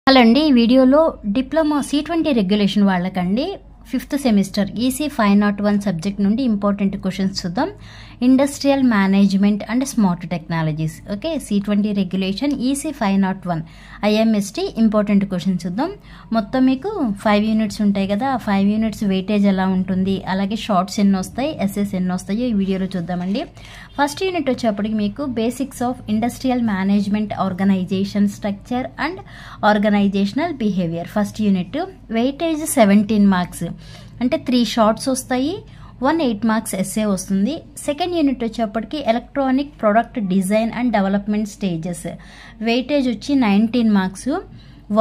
Hello అండి, ఈ వీడియోలో డిప్లొమా C20 రెగ్యులేషన్ వాళ్ళకండి 5th సెమిస్టర్ ఈసీ 501 సబ్జెక్ట్ నుండి ఇంపార్టెంట్ క్వశ్చన్స్ చూద్దాం. Industrial management and smart technologies. Okay, C20 regulation EC 501 IMST important questions చూద్దాం. మొత్తం మీకు 5 యూనిట్స్ ఉంటాయి కదా, 5 యూనిట్స్ వెయిటేజ్ ఎలా ఉంటుంది, అలాగే షార్ట్స్ ఎన్ని వస్తాయి, ఎస్ఎస్ ఎన్ని వస్తాయో ఈ వీడియోలో చూద్దామండి. ఫస్ట్ యూనిట్ వచ్చేప్పటికి మీకు basics of industrial management, organization structure and organizational behaviour. First unit weightage 17 marks, అంటే 3 షార్ట్స్ వస్తాయి, 1 8 మార్క్స్ ఎస్ఏ వస్తుంది. సెకండ్ యూనిట్ వచ్చేప్పటికి electronic product design and development stages, weightage వచ్చి 19 మార్క్స్,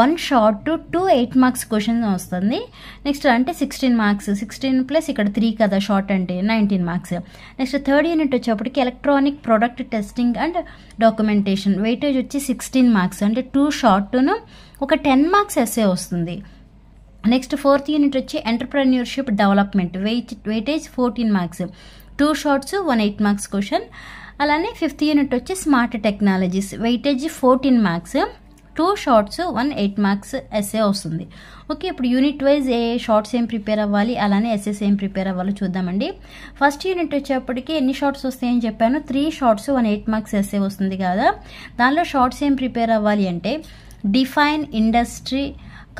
1 షార్ట్ 2 8 మార్క్స్ క్వశ్చన్ వస్తుంది. Next అంటే 16 marks, 16 plus ఇక్కడ 3 కదా short అంటే 19 మార్క్స్. నెక్స్ట్ థర్డ్ యూనిట్ వచ్చేప్పటికి electronic product testing and documentation, weightage వచ్చి 16 మార్క్స్, అంటే 2 షార్ట్ను ఒక 10 మార్క్స్ ఎస్ఏ వస్తుంది. నెక్స్ట్ ఫోర్త్ యూనిట్ వచ్చి entrepreneurship development, weightage 14 marks, 2 shorts 1 8 marks question. అలానే ఫిఫ్త్ యూనిట్ వచ్చి smart technologies, weightage 14 marks, 2 shorts 1 8 marks SA వస్తుంది. ఓకే, ఇప్పుడు యూనిట్ వైజ్ ఏ షార్ట్స్ ఏం ప్రిపేర్ అవ్వాలి, అలానే ఎస్ఎస్ ఏం ప్రిపేర్ అవ్వాలో చూద్దామండి. ఫస్ట్ యూనిట్ వచ్చేప్పటికి ఎన్ని షార్ట్స్ వస్తాయని చెప్పాను, 3 షార్ట్స్ 1 8 మార్క్స్ ఎస్ఏ వస్తుంది కదా. దానిలో షార్ట్స్ ఏం ప్రిపేర్ అవ్వాలి అంటే డిఫైన్ ఇండస్ట్రీ,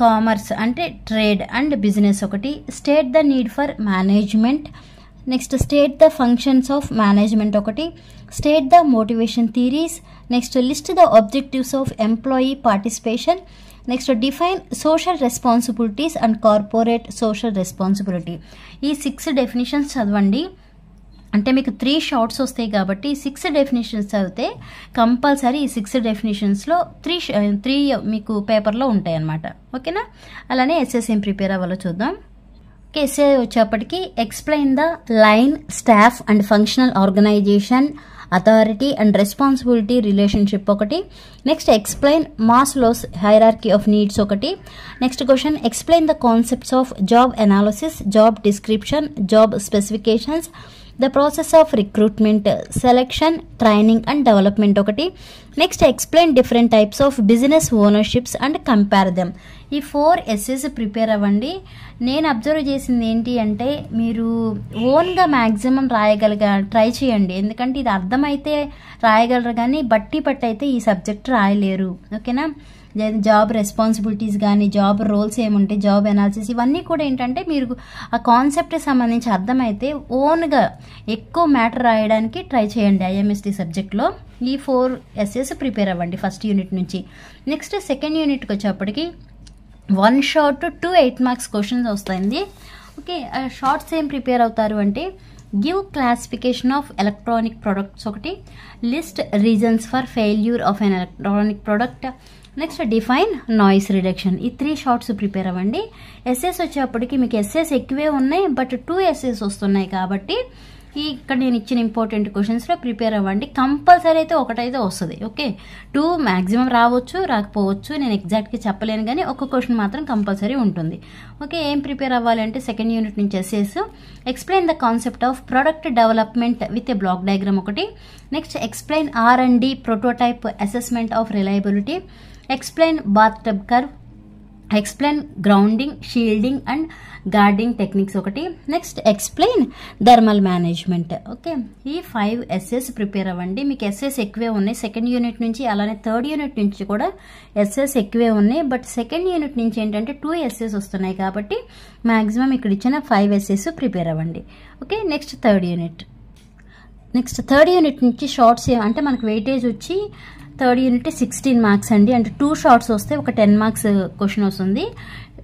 కామర్స్ అంటే ట్రేడ్ అండ్ బిజినెస్ ఒకటి, state the need for management, next state the functions of management ఒకటి, state the motivation theories, next list the objectives of employee participation, next define social responsibilities and corporate social responsibility. ఈ 6 definitions చదవండి. అంటే మీకు 3 shorts వస్తాయి కాబట్టి 6 definitions చదివితే compulsory ఈ 6 డెఫినేషన్స్లో 3 మీకు పేపర్లో ఉంటాయి అన్నమాట. ఓకేనా, అలానే ఎస్ఎస్ ఏం ప్రిపేర్ అవ్వాలో చూద్దాం. ఓకే, ఎస్ఏ వచ్చేప్పటికి explain the line, staff and functional organisation, authority and responsibility relationship ఒకటి. Next explain Maslow's hierarchy of needs ఒకటి. Next question explain the concepts of job analysis, job description, job specifications, the process of recruitment, selection, training and development ఒకటి. Next explain different types of business ownerships and compare them. ఈ 4 essays prepare అవ్వండి. నేను observe చేసింది ఏంటి అంటే మీరు ఓన్గా maximum try చేయండి, ఎందుకంటే ఇది అర్థమైతే రాయగలరు కానీ బట్టి అయితే ఈ సబ్జెక్ట్ రాయలేరు. ఓకేనా, జాబ్ రెస్పాన్సిబిలిటీస్ కానీ, జాబ్ రోల్స్ ఏముంటాయి, జాబ్ అనాలిసిస్, ఇవన్నీ కూడా ఏంటంటే మీరు ఆ కాన్సెప్ట్కి సంబంధించి అర్థమైతే ఓన్గా ఎక్కువ మ్యాటర్ రాయడానికి ట్రై చేయండి IMST సబ్జెక్ట్లో. ఈ 4 ఎస్ఎస్ ప్రిపేర్ అవ్వండి ఫస్ట్ యూనిట్ నుంచి. నెక్స్ట్ సెకండ్ యూనిట్కి వచ్చేప్పటికి 1 షార్ట్ 2 8 మార్క్స్ క్వశ్చన్స్ వస్తాయండి. ఓకే, షార్ట్స్ ఏం ప్రిపేర్ అవుతారు అంటే give classification of electronic products ఒకటి, list reasons for failure of an electronic product, next define noise reduction. ఈ 3 షార్ట్స్ ప్రిపేర్ అవ్వండి. ఎస్ఎస్ వచ్చేప్పటికి మీకు ఎస్ఎస్ ఎక్కువే ఉన్నాయి, బట్ 2 ఎస్ఎస్ వస్తున్నాయి కాబట్టి ఇక్కడ నేను ఇచ్చిన ఇంపార్టెంట్ క్వశ్చన్స్లో ప్రిపేర్ అవ్వండి. కంపల్సరీ అయితే ఒకటైతే వస్తుంది. ఓకే, 2 మ్యాక్సిమం రావచ్చు, రాకపోవచ్చు, నేను ఎగ్జాక్ట్గా చెప్పలేను, కానీ ఒక క్వశ్చన్ మాత్రం కంపల్సరీ ఉంటుంది. ఓకే, ఏం ప్రిపేర్ అవ్వాలి అంటే సెకండ్ యూనిట్ నుంచి essays explain the concept of product development with a block diagram ఒకటి. Next explain R&D prototype assessment of reliability, explain bathtub curve, explain grounding, shielding and guarding techniques ఒకటి. Next explain thermal management. Okay, ఈ 5 SS prepare అవ్వండి. మీకు SS ఎక్కువే ఉన్నాయి second unit నుంచి, అలానే third unit నుంచి కూడా ఎస్ఎస్ ఎక్కువే ఉన్నాయి, బట్ సెకండ్ యూనిట్ నుంచి ఏంటంటే 2 ఎస్ఎస్ వస్తున్నాయి కాబట్టి మ్యాక్సిమం ఇక్కడ ఇచ్చిన 5 ఎస్ఎస్ ప్రిపేర్ అవ్వండి. ఓకే, నెక్స్ట్ థర్డ్ యూనిట్ నుంచి షార్ట్స్ అంటే మనకు వెయిటేజ్ వచ్చి థర్డ్ యూనిట్ 16 మార్క్స్ అండి, అంటే 2 షార్ట్స్ వస్తే ఒక 10 మార్క్స్ క్వశ్చన్ వస్తుంది.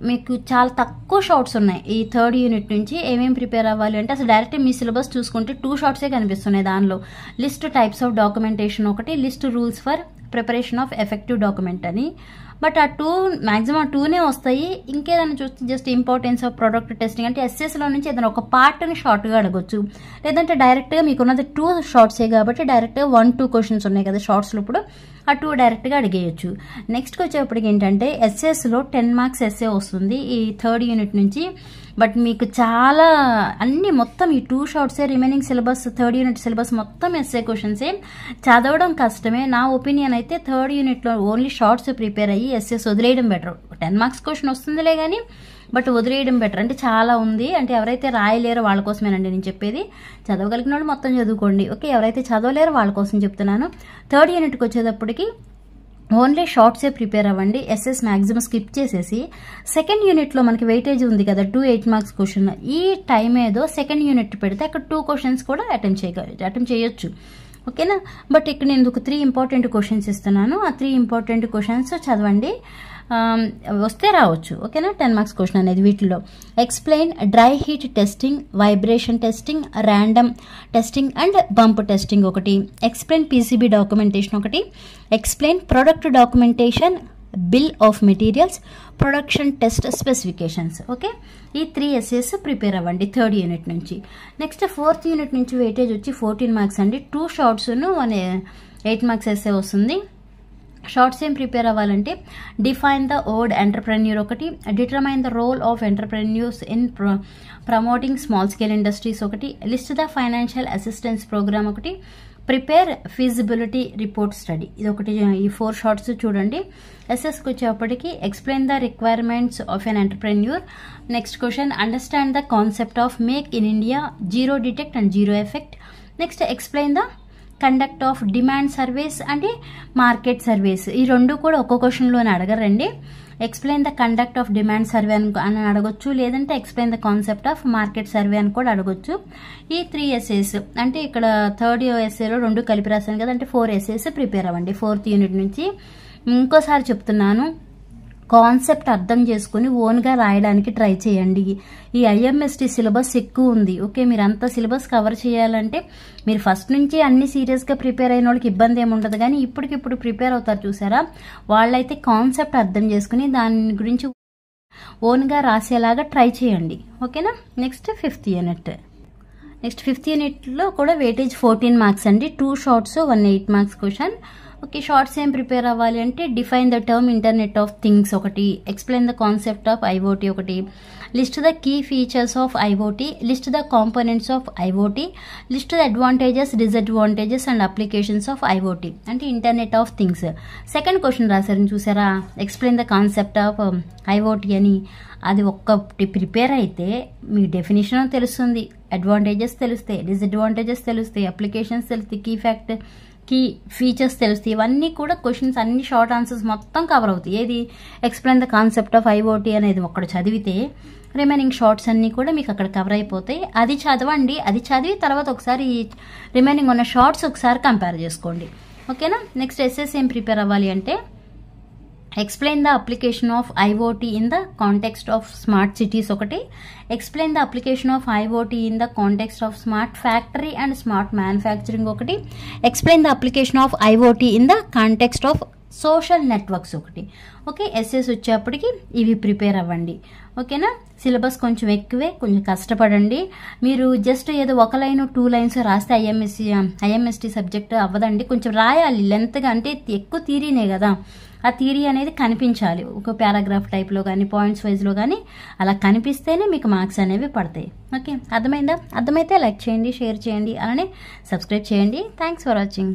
మీకు చాలా తక్కువ షార్ట్స్ ఉన్నాయి ఈ థర్డ్ యూనిట్ నుంచి. ఏమేమి ప్రిపేర్ అవ్వాలి అంటే అసలు డైరెక్ట్ మీ సిలబస్ చూసుకుంటే 2 షార్ట్సే కనిపిస్తున్నాయి. దానిలో లిస్ట్ టైప్స్ ఆఫ్ డాక్యుమెంటేషన్ ఒకటి, list rules for preparation of effective document అని, బట్ ఆ 2 మ్యాక్సిమం 2నే వస్తాయి. ఇంకేదైనా చూస్తే just importance of product testing అంటే ఎస్ఎస్లో నుంచి ఏదైనా ఒక పార్ట్ని షార్ట్గా అడగొచ్చు, లేదంటే డైరెక్ట్గా మీకు ఉన్నది 2 షార్ట్సే కాబట్టి డైరెక్ట్గా 1 2 క్వశ్చన్స్ ఉన్నాయి కదా షార్ట్స్లో, ఇప్పుడు ఆ 2 డైరెక్ట్గా అడిగేయచ్చు. నెక్స్ట్కి వచ్చేప్పటికి ఏంటంటే ఎస్ఎస్లో 10 మార్క్స్ ఎస్ఏ వస్తుంది ఈ థర్డ్ యూనిట్ నుంచి, బట్ మీకు చాలా అన్ని మొత్తం ఈ 2 షార్ట్సే remaining syllabus, third unit syllabus మొత్తం ఎస్ఏ క్వశ్చన్సే, చదవడం కష్టమే. నా ఒపీనియన్ అయితే థర్డ్ యూనిట్లో ఓన్లీ షార్ట్స్ ప్రిపేర్ అయ్యి ఎస్ఎస్ వదిలేయడం బెటర్. 10 మార్క్స్ క్వశ్చన్ వస్తుందిలే కానీ బట్ వదిలేయడం బెటర్. అంటే చాలా ఉంది, అంటే ఎవరైతే రాయలేరో వాళ్ళ కోసమేనండి నేను చెప్పేది. చదవగలిగిన వాళ్ళు మొత్తం చదువుకోండి, ఓకే. ఎవరైతే చదవలేరో వాళ్ళ కోసం చెప్తున్నాను. 3rd యూనిట్కి వచ్చేటప్పటికి ఓన్లీ షార్ట్సే ప్రిపేర్ అవ్వండి. ఎస్ఎస్ మ్యాక్సిమం స్కిప్ చేసేసి 2nd యూనిట్లో మనకి వెయిటేజ్ ఉంది కదా 2 8 మార్క్స్ క్వశ్చన్, ఈ టైం ఏదో 2nd యూనిట్ పెడితే అక్కడ 2 క్వశ్చన్స్ కూడా అటెంప్ట్ చేయొచ్చు, ఓకేనా. బట్ ఇక్కడ నేను ఒక 3 ఇంపార్టెంట్ క్వశ్చన్స్ ఇస్తున్నాను. ఆ 3 ఇంపార్టెంట్ క్వశ్చన్స్ చదవండి, వస్తే రావచ్చు, ఓకేనా. 10 మార్క్స్ క్వశ్చన్ అనేది వీటిలో explain dry heat testing, vibration testing, random testing and bump testing ఒకటి, ఎక్స్ప్లెయిన్ పీసీబీ డాక్యుమెంటేషన్ ఒకటి, explain product documentation, bill of materials, production test specifications, okay. ఈ 3 ఎస్ఏస్ ప్రిపేర్ అవ్వండి 3rd యూనిట్ నుంచి. నెక్స్ట్ 4th యూనిట్ నుంచి weightage వచ్చి 14 marks అండి. 2 షార్ట్స్ను 8 marks SA వస్తుంది. షార్ట్స్ ఏం ప్రిపేర్ అవ్వాలంటే డిఫైన్ ద వర్డ్ ఎంటర్ప్రెన్యూర్ ఒకటి, determine the role of entrepreneurs in promoting small scale industries ఒకటి, list the financial assistance programme ఒకటి, ప్రిపేర్ ఫీజిబిలిటీ రిపోర్ట్ స్టడీ. ఇది ఒకటి. ఈ 4 షార్ట్స్ చూడండి. ఎస్ఎస్కి వచ్చేప్పటికి explain the requirements of an entrepreneur. Next question understand the concept of make in India, zero defect and zero effect. Next explain the conduct of demand surveys అంటే market surveys. ఈ 2 కూడా ఒక్కో క్వశ్చన్లోనే అడగరండి. Explain the conduct of demand survey అని అడగొచ్చు, లేదంటే explain the concept of market survey అని కూడా అడగొచ్చు. ఈ 3 ఎస్ఏస్ అంటే ఇక్కడ 3rd ఎస్ఏలో 2 కలిపి రాశాను కదా, అంటే 4 ఎస్ఏస్ ప్రిపేర్ అవ్వండి 4th యూనిట్ నుంచి. ఇంకోసారి చెప్తున్నాను, కాన్సెప్ట్ అర్థం చేసుకుని ఓన్గా రాయడానికి ట్రై చేయండి. ఈ ఐఎంఎస్టీ సిలబస్ ఎక్కువ ఉంది, ఓకే. మీరు అంత సిలబస్ కవర్ చేయాలంటే మీరు ఫస్ట్ నుంచి అన్ని సీరియస్గా ప్రిపేర్ అయిన వాళ్ళకి ఇబ్బంది ఏమి ఉండదు, కానీ ఇప్పటికిప్పుడు ప్రిపేర్ అవుతారు చూసారా, వాళ్ళైతే కాన్సెప్ట్ అర్థం చేసుకుని దాని గురించి ఓన్గా రాసేలాగా ట్రై చేయండి, ఓకేనా. Next 5th unit. Next 5th యూనిట్లో కూడా వెయిటేజ్ 14 మార్క్స్ అండి. 2 shorts 1 8 marks question, okay. Shorts ఏం ప్రిపేర్ అవ్వాలి అంటే define the term internet of things ఒకటి, explain the concept of IoT ఒకటి, list the key features of IoT, list the components of IoT, list the advantages disadvantages and applications of IoT అంటే internet of things. 2nd question రాశారని చూసారా, explain the concept of IoT అని. అది ఒక్కటి prepare అయితే మీ definition తెలుస్తుంది, advantages తెలుస్తాయి, డిసడ్వాంటేజెస్ తెలుస్తాయి, అప్లికేషన్స్ తెలుస్తాయి, కీ ఫీచర్స్ తెలుస్తాయి. ఇవన్నీ కూడా క్వశ్చన్స్ అన్ని షార్ట్ ఆన్సర్స్ మొత్తం కవర్ అవుతాయి. ఏది explain the concept of IoT అనేది ఒక్కడ చదివితే రిమైనింగ్ షార్ట్స్ అన్నీ కూడా మీకు అక్కడ కవర్ అయిపోతాయి. అది చదవండి, అది చదివి తర్వాత ఒకసారి రిమైనింగ్ ఉన్న షార్ట్స్ ఒకసారి కంపేర్ చేసుకోండి, ఓకేనా. నెక్స్ట్ ఎస్ఎస్ ఏం ప్రిపేర్ అవ్వాలి అంటే explain the application of IoT in the context of smart cities ఒకటి, explain the application of IoT in the context of smart factory and smart manufacturing ఒకటి, explain the application of IoT in the context of social networks ఒకటి, okay. SS వచ్చేప్పటికి ఇవి prepare అవ్వండి, ఓకేనా. Syllabus కొంచెం ఎక్కువే, కొంచెం కష్టపడండి. మీరు జస్ట్ ఏదో 1 లైన్ 2 లైన్స్ రాస్తే ఐఎంఎస్టీ సబ్జెక్ట్ అవ్వదండి, కొంచెం రాయాలి లెంత్గా. అంటే ఎక్కువ థియరీనే కదా, ఆ థియరీ అనేది కనిపించాలి ఒక పారాగ్రాఫ్ టైప్లో కానీ పాయింట్స్ వైజ్లో కానీ, అలా కనిపిస్తేనే మీకు మార్క్స్ అనేవి పడతాయి, ఓకే. అర్థమైందా? అర్థమైతే లైక్ చేయండి, షేర్ చేయండి, అలానే సబ్స్క్రైబ్ చేయండి. Thanks for watching.